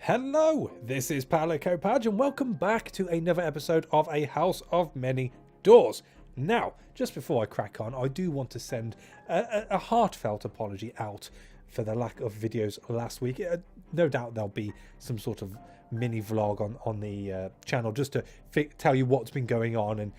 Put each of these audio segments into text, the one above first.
Hello, this is PalicoPadge and welcome back to another episode of A House of Many Doors. Now, just before I crack on, I do want to send a heartfelt apology out for the lack of videos last week. No doubt there'll be some sort of mini vlog on the channel just to tell you what's been going on, and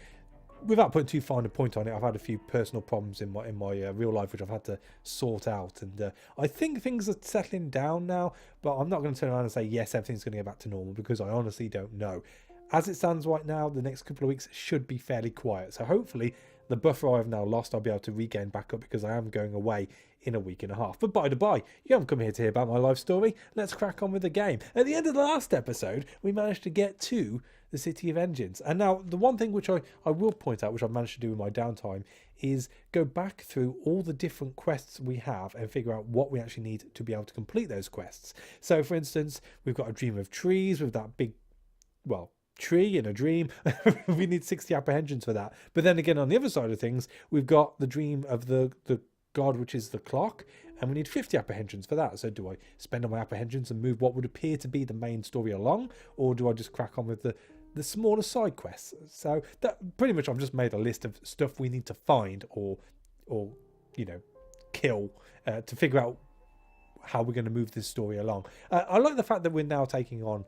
without putting too fine a point on it, I've had a few personal problems in my real life which I've had to sort out, and I think things are settling down now, but I'm not going to turn around and say yes, everything's going to go back to normal, because I honestly don't know. As it stands right now, the next couple of weeks should be fairly quiet, so hopefully the buffer I've now lost I'll be able to regain back up, because I am going away in a week and a half. But by the by, you haven't come here to hear about my life story. Let's crack on with the game. At the end of the last episode, we managed to get to the City of Engines. And now, the one thing which I will point out, which I've managed to do in my downtime, is go back through all the different quests we have and figure out what we actually need to be able to complete those quests. So, for instance, we've got a dream of trees with that big, well, tree in a dream. We need 60 apprehensions for that. But then again, on the other side of things, we've got the dream of the god, which is the clock, and we need 50 apprehensions for that. So do I spend on my apprehensions and move what would appear to be the main story along, or do I just crack on with the smaller side quests? So that pretty much, I've just made a list of stuff we need to find or you know, kill to figure out how we're going to move this story along. I like the fact that we're now taking on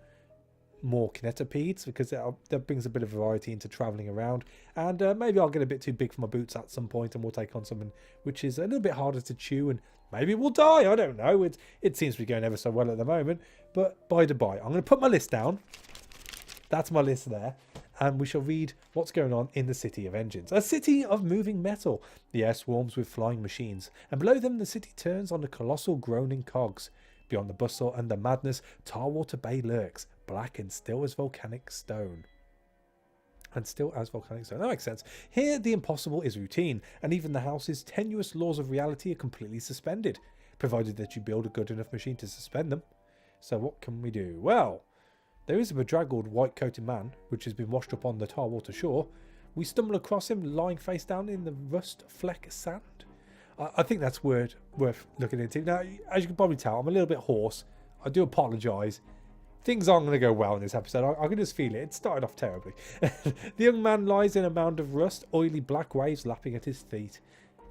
more kinetopedes, because that brings a bit of variety into traveling around, and maybe I'll get a bit too big for my boots at some point and we'll take on something which is a little bit harder to chew, and maybe we'll die. I don't know. It seems to be going ever so well at the moment, but by the by, I'm going to put my list down. That's my list there, and we shall read what's going on in the City of Engines. A city of moving metal. The air swarms with flying machines, and below them the city turns on the colossal groaning cogs. Beyond the bustle and the madness, Tarwater Bay lurks, black and still as volcanic stone. That makes sense. Here, the impossible is routine, and even the house's tenuous laws of reality are completely suspended, provided that you build a good enough machine to suspend them. So what can we do? Well, there is a bedraggled white-coated man, which has been washed up on the Tarwater shore. We stumble across him lying face down in the rust-flecked sand. I think that's worth looking into. Now, as you can probably tell, I'm a little bit hoarse. I do apologise. Things aren't going to go well in this episode. I can just feel it. It started off terribly. The young man lies in a mound of rust, oily black waves lapping at his feet.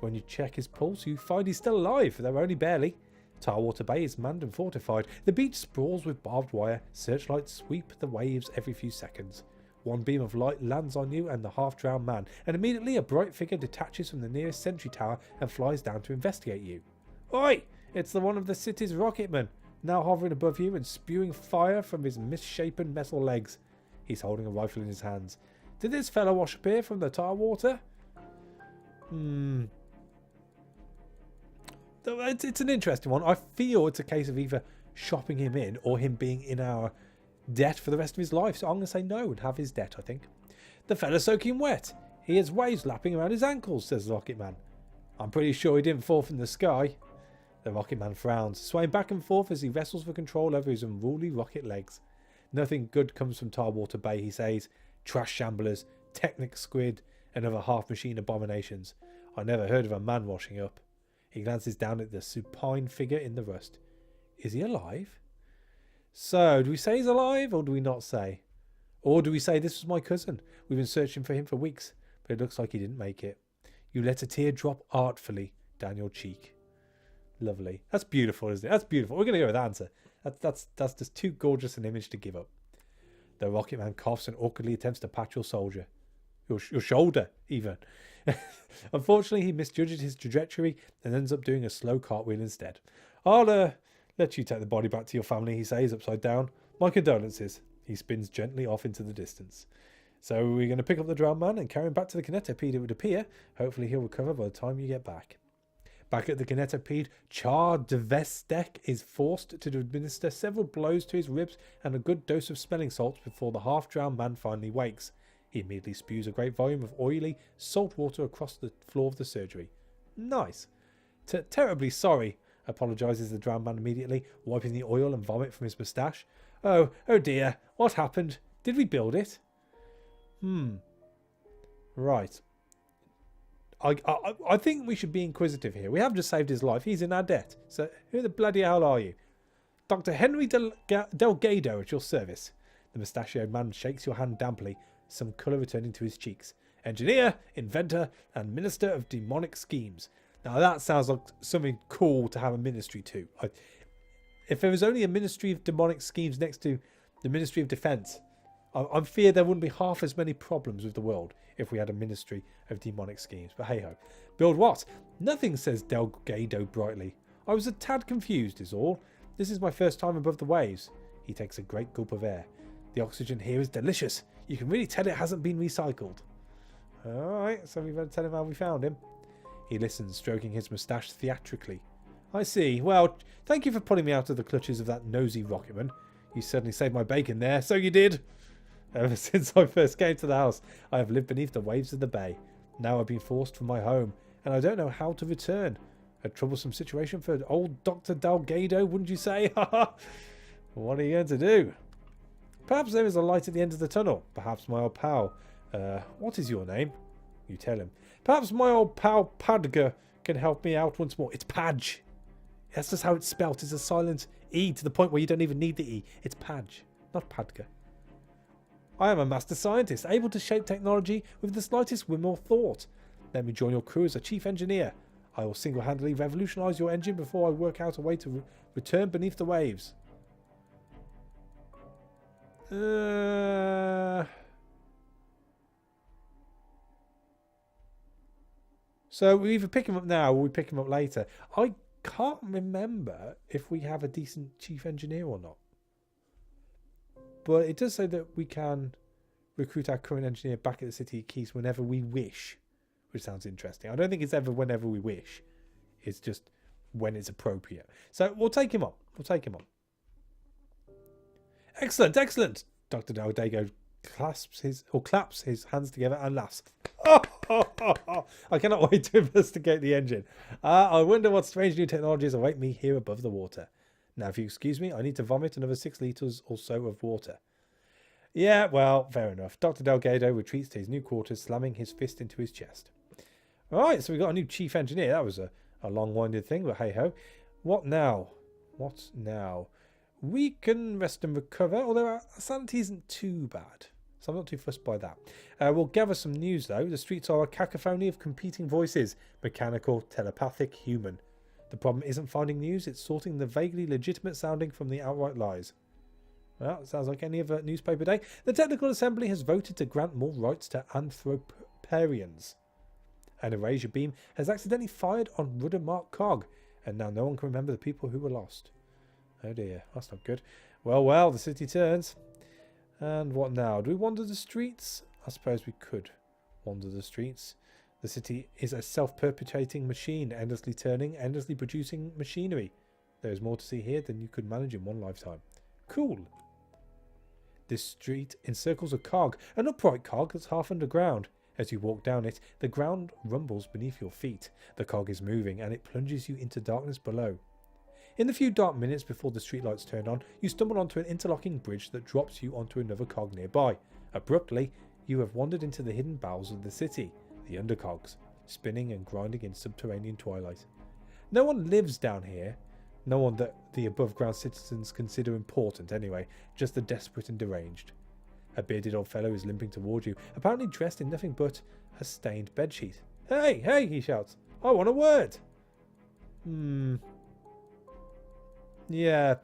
When you check his pulse, you find he's still alive, though only barely. Tarwater Bay is manned and fortified. The beach sprawls with barbed wire. Searchlights sweep the waves every few seconds. One beam of light lands on you and the half-drowned man, and immediately a bright figure detaches from the nearest sentry tower and flies down to investigate you. Oi! It's the one of the city's rocketmen, now hovering above you and spewing fire from his misshapen metal legs. He's holding a rifle in his hands. Did this fellow wash up here from the Tarwater? It's an interesting one. I feel it's a case of either shopping him in or him being in our debt for the rest of his life, so I'm going to say no and have his debt, I think. The fella's soaking wet. He has waves lapping around his ankles, says the Rocket Man. I'm pretty sure he didn't fall from the sky. The Rocket Man frowns, swaying back and forth as he wrestles for control over his unruly rocket legs. Nothing good comes from Tarwater Bay, he says. Trash shamblers, technic squid, and other half-machine abominations. I never heard of a man washing up. He glances down at the supine figure in the rust. Is he alive? So, do we say he's alive, or do we not say? Or do we say this was my cousin? We've been searching for him for weeks, but it looks like he didn't make it. You let a tear drop artfully down your cheek. Lovely. That's beautiful, isn't it? That's beautiful. We're going to go with that answer. That's just too gorgeous an image to give up. The Rocket Man coughs and awkwardly attempts to pat your shoulder. Your shoulder, even. Unfortunately, he misjudged his trajectory and ends up doing a slow cartwheel instead. I'll let you take the body back to your family, he says, upside down. My condolences. He spins gently off into the distance. So we're going to pick up the drowned man and carry him back to the kinetopede, it would appear. Hopefully he'll recover by the time you get back. Back at the kinetopede, Char Devestek is forced to administer several blows to his ribs and a good dose of smelling salts before the half-drowned man finally wakes. He immediately spews a great volume of oily salt water across the floor of the surgery. Nice. Terribly sorry, apologises the drowned man immediately, wiping the oil and vomit from his moustache. Oh dear, what happened? Did we build it? Right. I think we should be inquisitive here. We have just saved his life. He's in our debt. So who the bloody hell are you? Dr. Henry Delgado at your service. The mustachioed man shakes your hand damply, some colour returning to his cheeks. Engineer, inventor, and minister of demonic schemes. Now that sounds like something cool to have a ministry to. If there was only a ministry of demonic schemes next to the Ministry of Defence, I fear there wouldn't be half as many problems with the world if we had a ministry of demonic schemes. But hey ho. Build what? Nothing, says Delgado brightly. I was a tad confused is all. This is my first time above the waves. He takes a great gulp of air. The oxygen here is delicious. You can really tell it hasn't been recycled. Alright, so we better tell him how we found him. He listens, stroking his moustache theatrically. I see. Well, thank you for pulling me out of the clutches of that nosy rocketman. You certainly saved my bacon there, so you did. Ever since I first came to the house, I have lived beneath the waves of the bay. Now I've been forced from my home, and I don't know how to return. A troublesome situation for old Dr. Delgado, wouldn't you say? What are you going to do? Perhaps there is a light at the end of the tunnel. Perhaps my old pal... what is your name? You tell him. Perhaps my old pal Padga can help me out once more. It's Padge. That's just how it's spelt. It's a silent E to the point where you don't even need the E. It's Padge, not Padga. I am a master scientist, able to shape technology with the slightest whim or thought. Let me join your crew as a chief engineer. I will single-handedly revolutionise your engine before I work out a way to return beneath the waves. So we either pick him up now or we pick him up later. I can't remember if we have a decent chief engineer or not. But it does say that we can recruit our current engineer back at the City of Keys whenever we wish, which sounds interesting. I don't think it's ever whenever we wish. It's just when it's appropriate. So we'll take him on. We'll take him on. Excellent, excellent. Dr. Delgado claps his hands together and laughs. I cannot wait to investigate the engine. I wonder what strange new technologies await me here above the water. Now, if you excuse me, I need to vomit another 6 litres or so of water. Yeah, well, fair enough. Dr. Delgado retreats to his new quarters, slamming his fist into his chest. Right, so we got a new chief engineer. That was a long-winded thing, but hey-ho. What now? What now? We can rest and recover, although our sanity isn't too bad. So I'm not too fussed by that. We'll gather some news, though. The streets are a cacophony of competing voices. Mechanical, telepathic, human. The problem isn't finding news, it's sorting the vaguely legitimate sounding from the outright lies. Well, it sounds like any other newspaper day. The Technical Assembly has voted to grant more rights to anthroparians. An erasure beam has accidentally fired on Rudder Mark Cog, and now no one can remember the people who were lost. Oh dear, that's not good. Well, well, the city turns. And what now? Do we wander the streets? I suppose we could wander the streets. The city is a self-perpetuating machine, endlessly turning, endlessly producing machinery. There is more to see here than you could manage in one lifetime. Cool. This street encircles a cog, an upright cog that's half underground. As you walk down it, the ground rumbles beneath your feet. The cog is moving, and it plunges you into darkness below. In the few dark minutes before the streetlights turn on, you stumble onto an interlocking bridge that drops you onto another cog nearby. Abruptly, you have wandered into the hidden bowels of the city. The undercogs, spinning and grinding in subterranean twilight. No one lives down here. No one that the above-ground citizens consider important anyway, just the desperate and deranged. A bearded old fellow is limping toward you, apparently dressed in nothing but a stained bedsheet. Hey, hey, he shouts. I want a word. Yeah,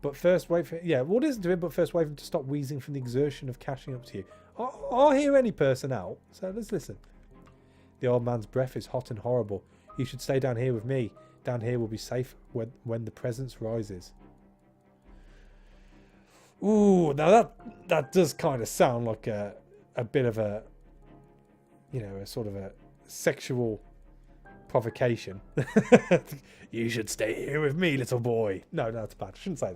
but first wait for... Yeah, we'll listen to him, but first wait for him to stop wheezing from the exertion of catching up to you. I'll hear any person out, so let's listen. The old man's breath is hot and horrible. You should stay down here with me. Down here will be safe when the presence rises. Ooh, now that does kind of sound like a bit of a, you know, a sort of a sexual provocation. You should stay here with me, little boy. No, that's bad. I shouldn't say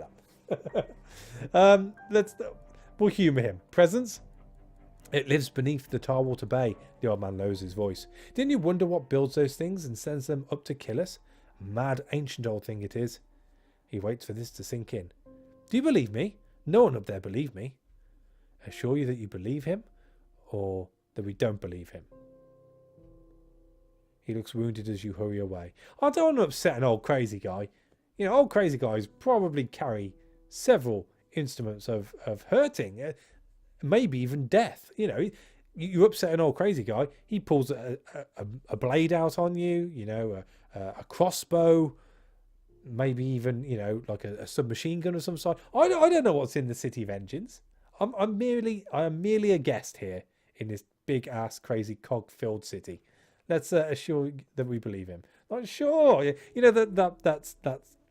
that. We'll humour him. Presence? It lives beneath the Tarwater Bay. The old man lowers his voice. Didn't you wonder what builds those things and sends them up to kill us? Mad, ancient old thing it is. He waits for this to sink in. Do you believe me? No one up there believed me. Assure you that you believe him, or that we don't believe him? He looks wounded as you hurry away. I don't want to upset an old crazy guy. You know, old crazy guys probably carry several instruments of hurting, maybe even death. You know, you upset an old crazy guy, he pulls a blade out on you, you know, a crossbow, maybe even, you know, like a submachine gun of some sort. I don't know what's in the City of Engines. I am merely a guest here in this big ass crazy cog filled city. Let's assure that we believe him. Like, sure, you know, that's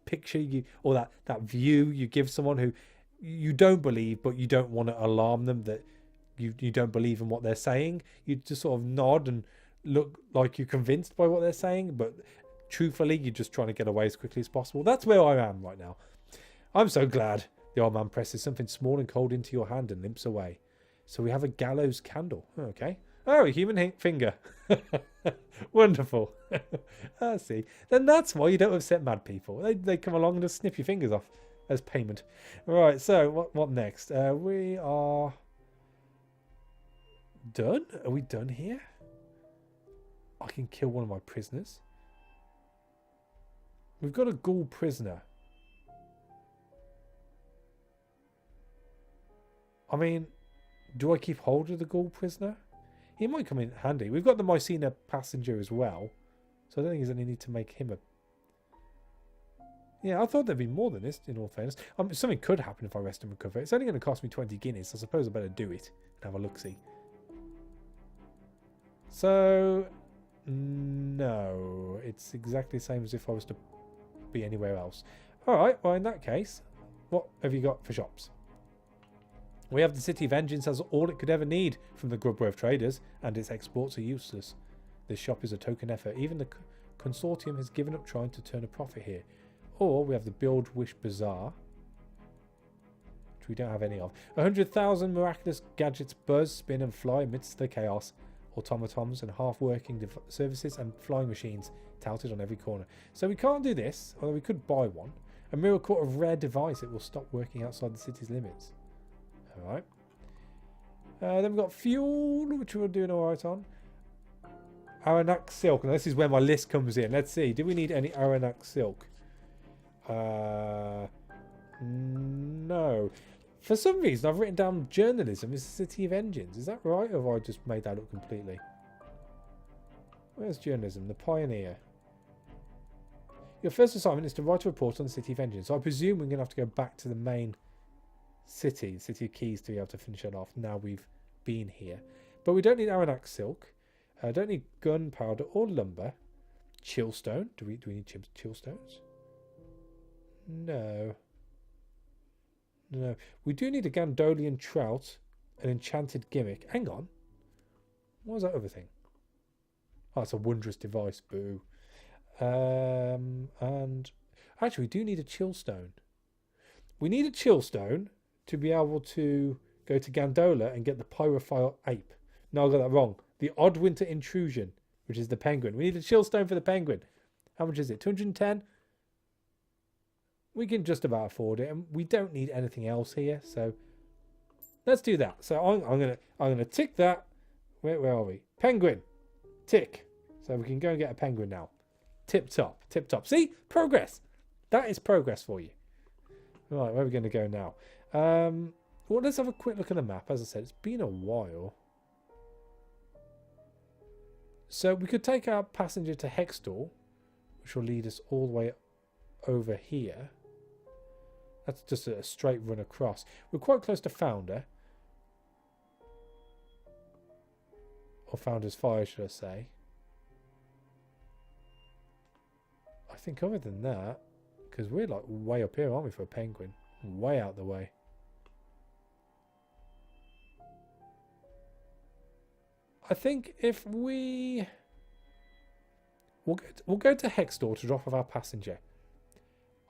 picture you, or that view you give someone who you don't believe, but you don't want to alarm them that you don't believe in what they're saying. You just sort of nod and look like you're convinced by what they're saying, but truthfully you're just trying to get away as quickly as possible. That's where I am right now. I'm so glad. The old man presses something small and cold into your hand and limps away. So we have a gallows candle. Okay. Oh, a human finger. Wonderful. I see. Then that's why you don't upset mad people. They come along and just snip your fingers off as payment. Right, so what next? We are done? Are we done here? I can kill one of my prisoners. We've got a ghoul prisoner. I mean, do I keep hold of the ghoul prisoner? He might come in handy. We've got the Mycena passenger as well, so I don't think there's any need to make him a... Yeah, I thought there'd be more than this, in all fairness. Something could happen if I rest and recover. It's only going to cost me 20 guineas, so I suppose I better do it and have a look-see. So, no. It's exactly the same as if I was to be anywhere else. Alright, well in that case, what have you got for shops? We have the City of Engines has all it could ever need from the Grubworth traders, and its exports are useless. This shop is a token effort. Even the consortium has given up trying to turn a profit here. Or we have the Build Wish Bazaar, which we don't have any of. 100,000 miraculous gadgets buzz, spin and fly amidst the chaos. Automatons and half-working services and flying machines touted on every corner. So we can't do this, although we could buy one. A miracle of rare device. It will stop working outside the city's limits. Alright. Then we've got fuel, which we're doing alright on. Aranak silk. Now this is where my list comes in. Let's see. Do we need any Aranak silk? No. For some reason, I've written down journalism is the City of Engines. Is that right? Or have I just made that up completely? Where's journalism? The Pioneer. Your first assignment is to write a report on the City of Engines. So I presume we're going to have to go back to the main city, the City of Keys, to be able to finish it off. Now we've been here. But we don't need Aranak silk. Don't need gunpowder or lumber. Chillstone. Do we need chillstones? No. No. We do need a Gandolian trout, an enchanted gimmick. Hang on. What was that other thing? Oh, it's a wondrous device. Boo. And actually, we do need a chillstone. We need a chillstone to be able to go to Gandola and get the pyrophile ape. No, I got that wrong. The odd winter intrusion, which is the penguin. We need a chillstone for the penguin. How much is it? 210? We can just about afford it, and we don't need anything else here. So let's do that. So I'm gonna tick that. Where are we? Penguin. Tick. So we can go and get a penguin now. Tip top. Tip top. See? Progress. That is progress for you. Right, where are we going to go now? Well, let's have a quick look at the map. As I said, it's been a while. So we could take our passenger to Hextall, which will lead us all the way over here. That's just a straight run across. We're quite close to Founder. Or Founder's Fire, should I say. I think other than that, because we're like way up here, aren't we, for a penguin? Way out the way. I think if we'll go to Hextall to drop off our passenger.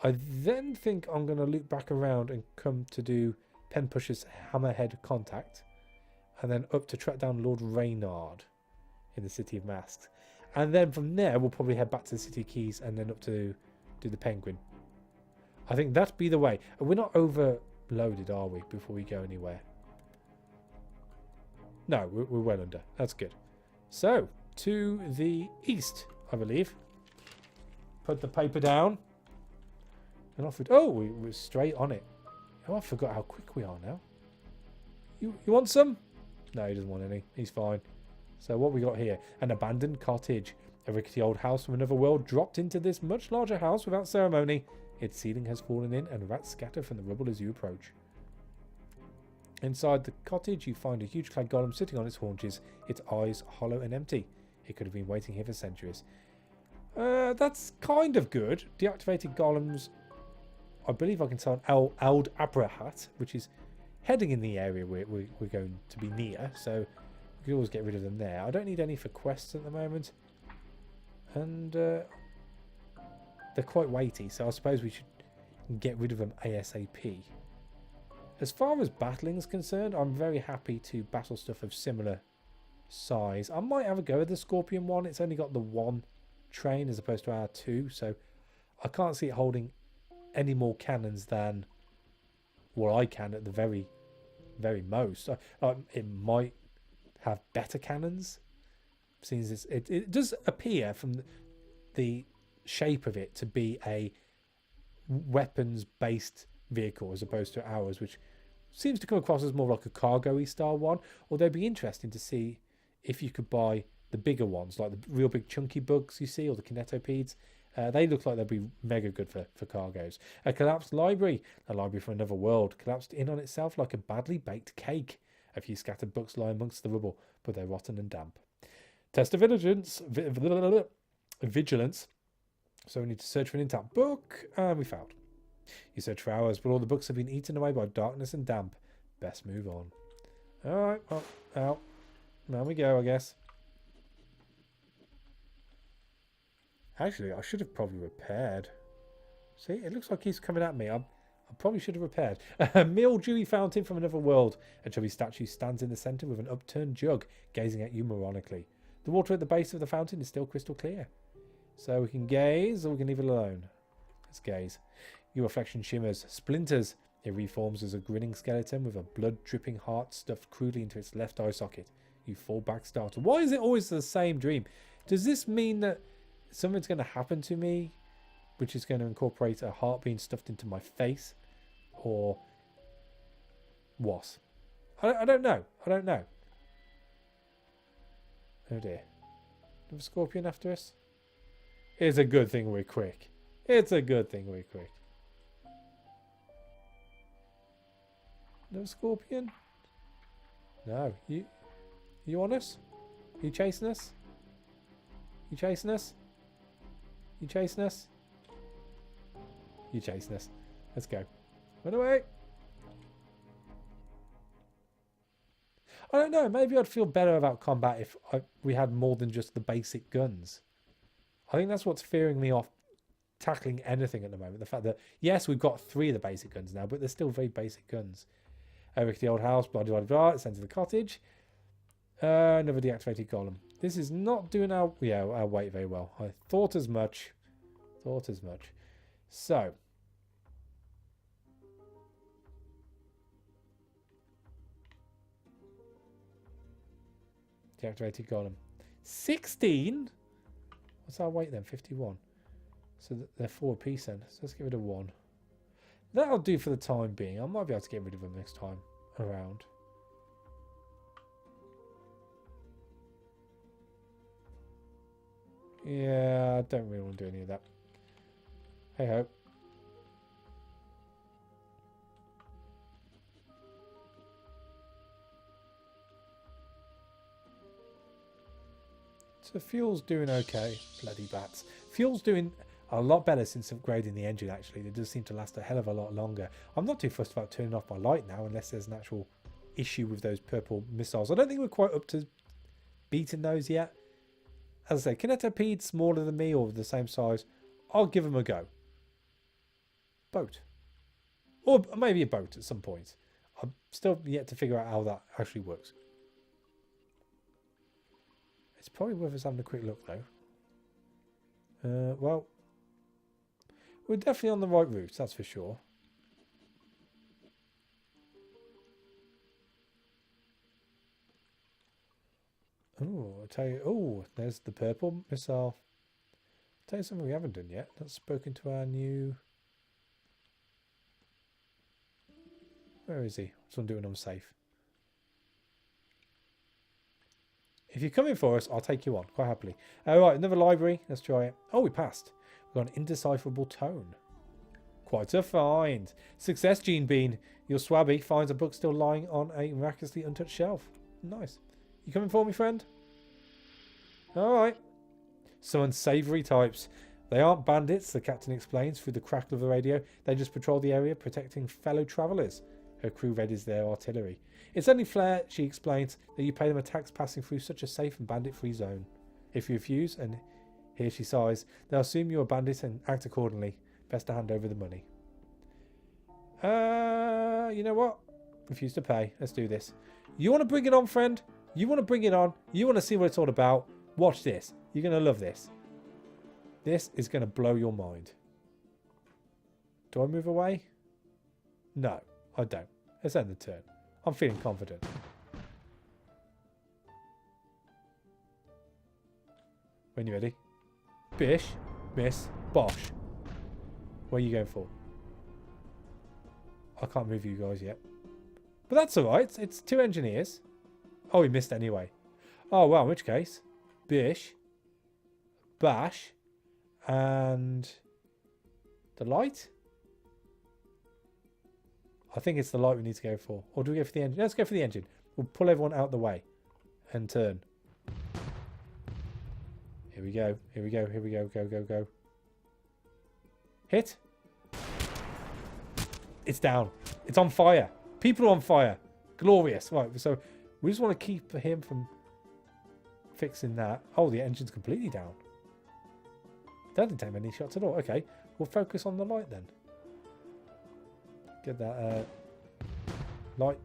I then think I'm going to loop back around and come to do Penpush's Hammerhead Contact. And then up to track down Lord Reynard in the City of Masks. And then from there, we'll probably head back to the City of Keys and then up to do the Penguin. I think that'd be the way. And we're not overloaded, are we, before we go anywhere? No, we're well under. That's good. So, to the east, I believe. Put the paper down. And off we... Oh, we were straight on it. Oh, I forgot how quick we are now. You want some? No, he doesn't want any. He's fine. So what we got here? An abandoned cottage. A rickety old house from another world dropped into this much larger house without ceremony. Its ceiling has fallen in and rats scatter from the rubble as you approach. Inside the cottage, you find a huge clad golem sitting on its haunches, its eyes hollow and empty. It could have been waiting here for centuries. That's kind of good. Deactivated golems. I believe I can tell an Eld Abrahat, which is heading in the area we're going to be near, so we can always get rid of them there. I don't need any for quests at the moment. And they're quite weighty, so I suppose we should get rid of them ASAP. As far as battling is concerned, I'm very happy to battle stuff of similar size. I might have a go at the Scorpion one. It's only got the one train as opposed to our two, so I can't see it holding any more cannons than what I can at the very most. It might have better cannons, since it does appear from the shape of it to be a weapons based vehicle as opposed to ours, which seems to come across as more like a cargo-y style one. Although it'd be interesting to see if you could buy the bigger ones, like the real big chunky bugs you see, or the kinetopedes. They look like they'd be mega good for cargoes. A collapsed library, a library from another world, collapsed in on itself like a badly baked cake. A few scattered books lie amongst the rubble, but they're rotten and damp. Test of vigilance. So we need to search for an intact book, and we found. You search for hours, but all the books have been eaten away by darkness and damp. Best move on. Alright, well, out. There we go, I guess. Actually, I should have probably repaired. See, it looks like he's coming at me. I probably should have repaired. A mildewy fountain from another world. A chubby statue stands in the centre with an upturned jug, gazing at you moronically. The water at the base of the fountain is still crystal clear. So we can gaze, or we can leave it alone. Let's gaze. Your reflection shimmers, splinters. It reforms as a grinning skeleton with a blood-dripping heart stuffed crudely into its left eye socket. You fall back startled. Why is it always the same dream? Does this mean that something's going to happen to me, which is going to incorporate a heart being stuffed into my face? Or what? I don't know. I don't know. Oh dear. Another scorpion after us? It's a good thing we're quick. It's a good thing we're quick. No scorpion? No. You on us? You chasing us? You chasing us? You chasing us? You chasing us. Let's go. Run away. I don't know. Maybe I'd feel better about combat if we had more than just the basic guns. I think that's what's fearing me off tackling anything at the moment. The fact that, yes, we've got 3 of the basic guns now, but they're still very basic guns. Over to the old house, blah, blah, blah. It's sent to the cottage. Another deactivated golem. This is not doing our weight very well. I thought as much. Thought as much. So. Deactivated golem. 16? What's our weight then? 51. So they're 4 apiece then. So let's get rid of 1. That'll do for the time being. I might be able to get rid of them next time around. Yeah, I don't really want to do any of that. Hey ho. So fuel's doing okay. Bloody bats. Fuel's doing a lot better since upgrading the engine, actually. It does seem to last a hell of a lot longer. I'm not too fussed about turning off my light now, unless there's an actual issue with those purple missiles. I don't think we're quite up to beating those yet. As I say, kinetopedes smaller than me or the same size, I'll give them a go. Boat. Or maybe a boat at some point. I'm still yet to figure out how that actually works. It's probably worth us having a quick look, though. Well, we're definitely on the right route, that's for sure. Oh, I'll tell you. Oh, there's the purple missile. I'll tell you something we haven't done yet. Not spoken to our new Where is he? Just want to do it unsafe. If you're coming for us, I'll take you on quite happily. All right, another library. Let's try it. Oh, we passed. We've got an indecipherable tone. Quite a find. Success, Gene Bean. Your swabby finds a book still lying on a miraculously untouched shelf. Nice. You coming for me, friend? All right. Some unsavory types. They aren't bandits, the captain explains through the crackle of the radio. They just patrol the area, protecting fellow travellers. Her crew readies their artillery. It's only fair, she explains, that you pay them a tax passing through such a safe and bandit-free zone. If you refuse, and here she sighs, they'll assume you're a bandit and act accordingly. Best to hand over the money. You know what? Refuse to pay. Let's do this. You want to bring it on, friend? You want to bring it on? You want to see what it's all about? Watch this. You're going to love this. This is going to blow your mind. Do I move away? No, I don't. Let's end the turn. I'm feeling confident. When you're ready. Bish, miss, bosh. Where are you going for? I can't move you guys yet. But that's alright. It's 2 engineers. Oh, he missed anyway. Oh, well, in which case. Bish. Bash. And the light? I think it's the light we need to go for. Or do we go for the engine? Let's go for the engine. We'll pull everyone out the way. And turn. Here we go. Here we go. Here we go. Go, go, go. Hit. It's down. It's on fire. People are on fire. Glorious. Right, so we just want to keep him from fixing that. Oh, the engine's completely down. That didn't take many shots at all. Okay, we'll focus on the light then. Get that light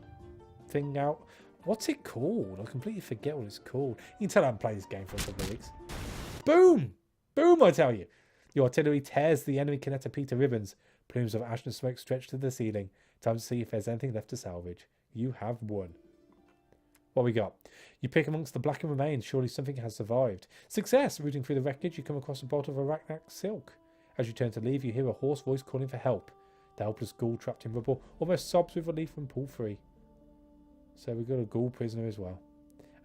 thing out. What's it called? I completely forget what it's called. You can tell I haven't played this game for a couple of weeks. Boom! Boom, I tell you. Your artillery tears the enemy kinetopede to ribbons. Plumes of ash and smoke stretch to the ceiling. Time to see if there's anything left to salvage. You have won. What we got? You pick amongst the blackened remains. Surely something has survived. Success! Rooting through the wreckage, you come across a bolt of arachnac silk. As you turn to leave, you hear a hoarse voice calling for help. The helpless ghoul trapped in rubble almost sobs with relief when pulled free. So we've got a ghoul prisoner as well.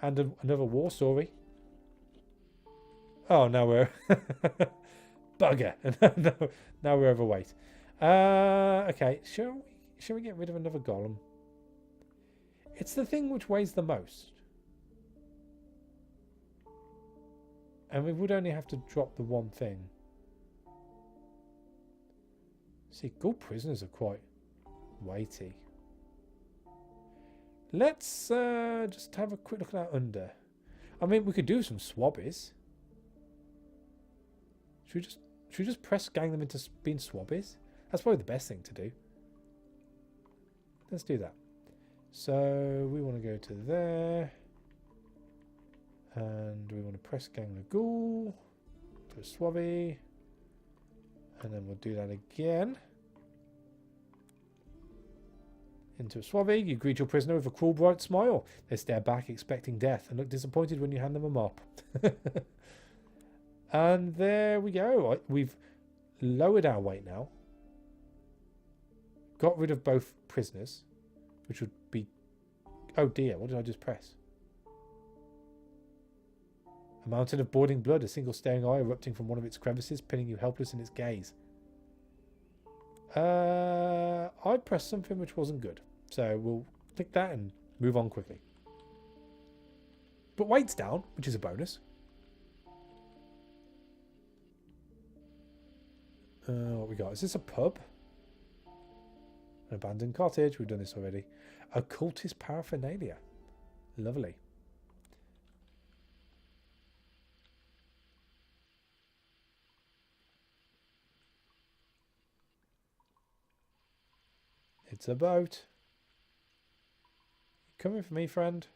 And another war story. Oh, now we're... Bugger! Now we're overweight. Okay, shall we get rid of another golem? It's the thing which weighs the most. And we would only have to drop the one thing. See, ghoul prisoners are quite weighty. Let's just have a quick look at that under. I mean, we could do some swabbies. Should we just press gang them into being swabbies? That's probably the best thing to do. Let's do that. So we want to go to there. And we want to press gang the ghoul. To a swabby. And then we'll do that again. Into a swabby. You greet your prisoner with a cruel bright smile. They stare back expecting death and look disappointed when you hand them a mop. And there we go. We've lowered our weight now. Got rid of both prisoners. Which would be... Oh dear, what did I just press? A mountain of boiling blood, a single staring eye erupting from one of its crevices, pinning you helpless in its gaze. I pressed something which wasn't good. So we'll click that and move on quickly. But weight's down, which is a bonus. What we got? Is this a pub? An abandoned cottage. We've done this already. Occultist paraphernalia. Lovely. It's a boat. You coming for me, friend?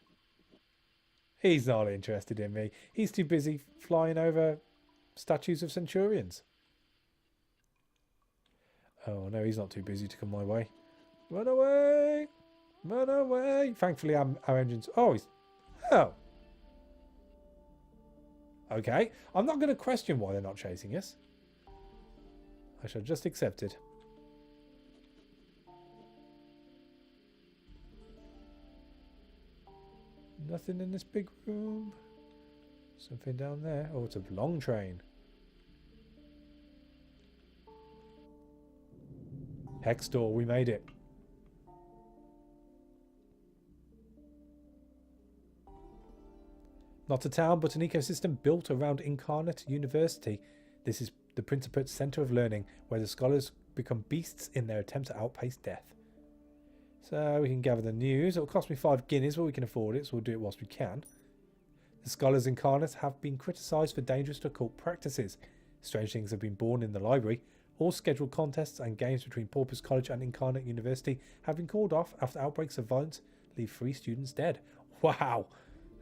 He's not interested in me. He's too busy flying over statues of centurions. Oh no, he's not too busy to come my way. Run away! Run away! Thankfully, our engine's... Oh, he's... Oh. Okay. I'm not going to question why they're not chasing us. I shall just accept it. Nothing in this big room. Something down there. Oh, it's a long train. Hextall, we made it. Not a town, but an ecosystem built around Incarnate University. This is the Principate's centre of learning, where the scholars become beasts in their attempt to outpace death. So we can gather the news. It'll cost me 5 guineas, but we can afford it, so we'll do it whilst we can. The scholars incarnate have been criticised for dangerous occult practices. Strange things have been born in the library. All scheduled contests and games between Porpoise College and Incarnate University have been called off after outbreaks of violence leave 3 students dead. Wow,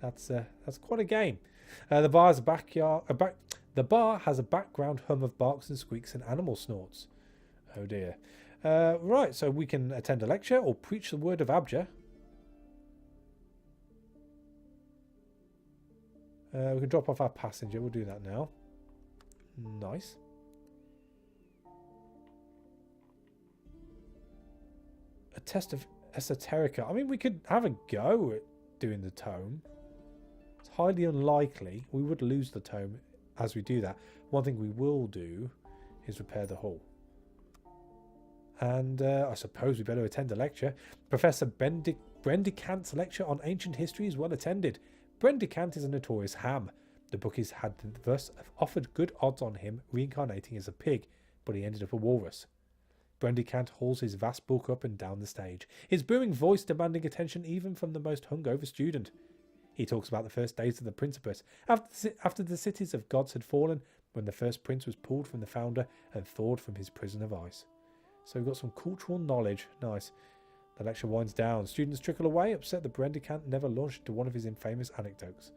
that's quite a game. The bar has a background hum of barks and squeaks and animal snorts. Oh dear. Right, so we can attend a lecture or preach the word of Abjur. We can drop off our passenger. We'll do that now. Nice. A test of esoterica. I mean, we could have a go at doing the tome. It's highly unlikely we would lose the tome as we do that. One thing we will do is repair the hull. And I suppose we better attend a lecture. Professor Brendicant's lecture on ancient history is well attended. Brendicant is a notorious ham. The bookies had thus offered good odds on him reincarnating as a pig, but he ended up a walrus. Brendicant hauls his vast bulk up and down the stage, his booming voice demanding attention even from the most hungover student. He talks about the first days of the Principate, after the cities of gods had fallen, when the first prince was pulled from the founder and thawed from his prison of ice. So we've got some cultural knowledge. Nice. The lecture winds down. Students trickle away, upset that Brendicant never launched into one of his infamous anecdotes.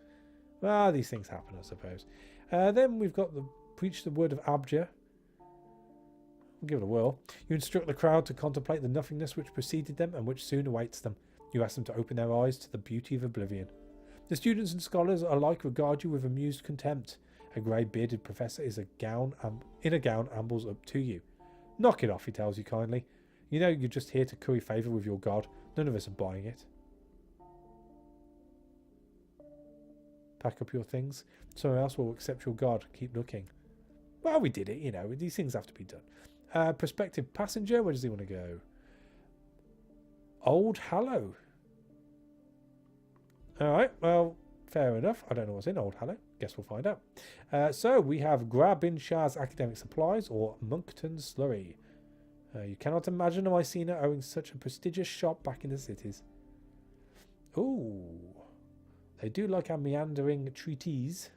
Ah, these things happen, I suppose. Then we've got the preach the word of Abjur. We'll give it a whirl. You instruct the crowd to contemplate the nothingness which preceded them and which soon awaits them. You ask them to open their eyes to the beauty of oblivion. The students and scholars alike regard you with amused contempt. A grey bearded professor in a gown ambles up to you. Knock it off, he tells you kindly. You know you're just here to curry favour with your god. None of us are buying it. Pack up your things. Someone else will accept your god. Keep looking. Well, we did it, you know. These things have to be done. Prospective passenger. Where does he want to go? Old Hallow. Alright, well, fair enough. I don't know what's in Old Hallow. Guess we'll find out. So we have Grabinshaw's Academic Supplies or Monkton's Slurry. You cannot imagine a Mycena owning such a prestigious shop back in the cities. Ooh. They do like our meandering treatise.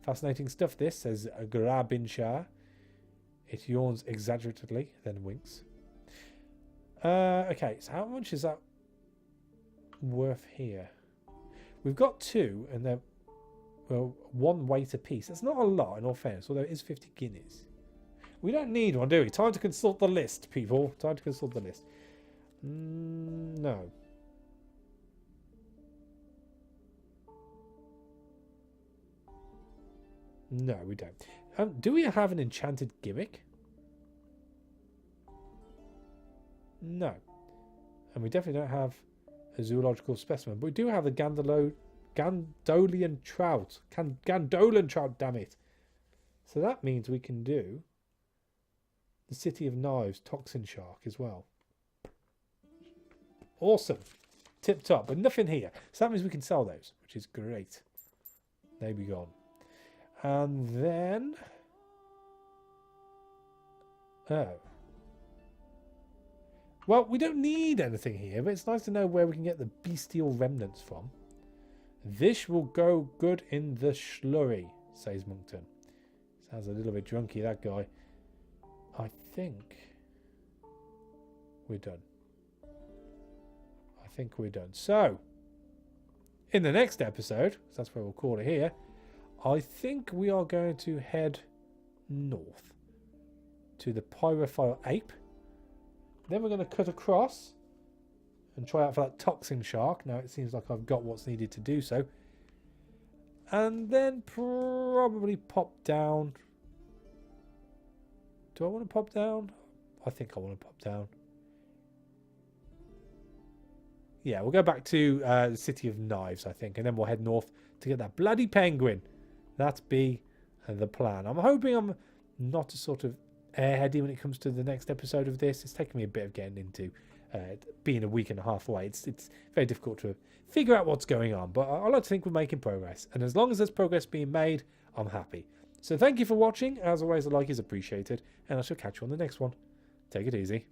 Fascinating stuff this, says Grabinshaw. It yawns exaggeratedly, then winks. Okay, so how much is that worth here? We've got 2, and they're, well, 1 weight apiece. That's not a lot, in all fairness, although it is 50 guineas. We don't need one, do we? Time to consult the list, people. Time to consult the list. No. No, we don't. Do we have an enchanted gimmick? No. And we definitely don't have a zoological specimen. But we do have a Gandolian trout. Gandolan trout, damn it. So that means we can do the City of Knives toxin shark as well. Awesome. Tip top. But nothing here. So that means we can sell those, which is great. They be gone. And then... oh. Well, we don't need anything here, but it's nice to know where we can get the bestial remnants from. This will go good in the slurry, says Monkton. Sounds a little bit drunky, that guy. I think we're done. I think we're done. So, in the next episode, that's where we'll call it here, I think we are going to head north to the pyrophile ape. Then we're going to cut across and try out for that toxin shark. Now it seems like I've got what's needed to do so. And then probably pop down. Do I want to pop down? I think I want to pop down. Yeah, we'll go back to the City of Knives, I think, and then we'll head north to get that bloody penguin. That's be the plan. I'm hoping I'm not a sort of airheady when it comes to the next episode of this. It's taken me a bit of getting into being a week and a half away. It's very difficult to figure out what's going on, but I like to think we're making progress. And as long as there's progress being made, I'm happy. So thank you for watching. As always, a like is appreciated, and I shall catch you on the next one. Take it easy.